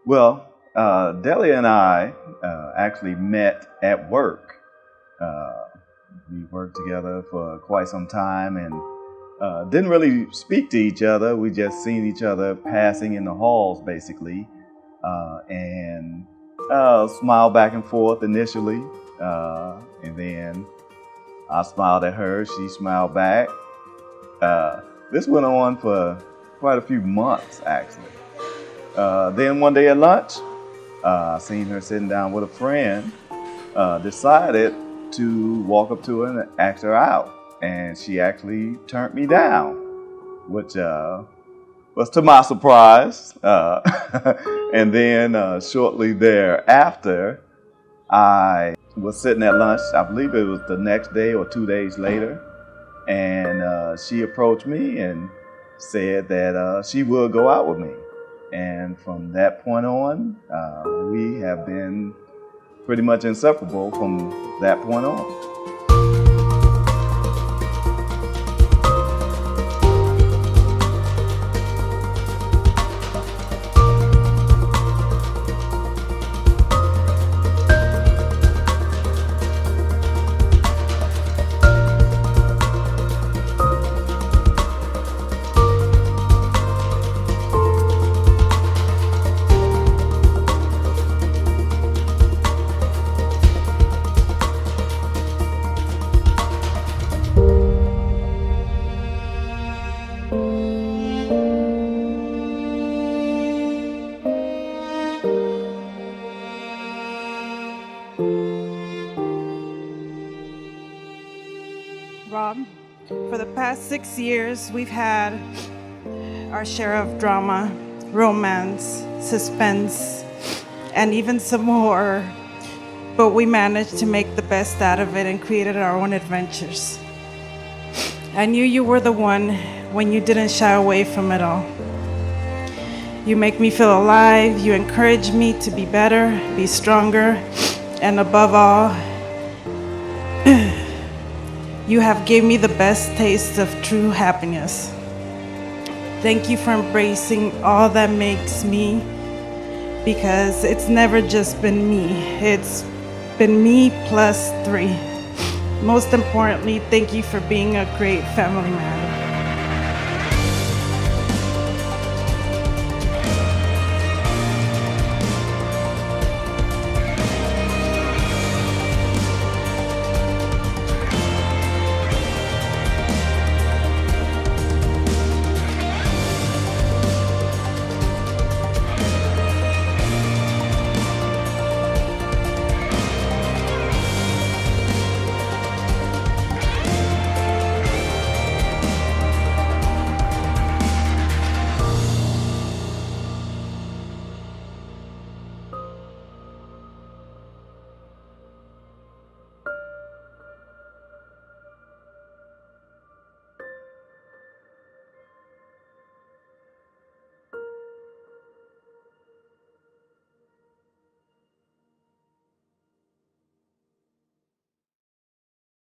Delia and I actually met at work. We worked together for quite some time and didn't really speak to each other. We just seen each other passing in the halls, basically, and smiled back and forth initially, and then I smiled at her. She smiled back. This went on for quite a few months, actually. Then one day at lunch, I seen her sitting down with a friend, decided to walk up to her and ask her out. And she actually turned me down, which was to my surprise. And then shortly thereafter, I was sitting at lunch. I believe it was the next day or 2 days later. And she approached me and said that she would go out with me. And from that point on, we have been pretty much inseparable from that point on. Rob, for the past 6 years, we've had our share of drama, romance, suspense, and even some horror. But we managed to make the best out of it and created our own adventures. I knew you were the one when you didn't shy away from it all. You make me feel alive, you encourage me to be better, be stronger, and above all, you have given me the best taste of true happiness. Thank you for embracing all that makes me, because it's never just been me. It's been me plus 3. Most importantly, thank you for being a great family man.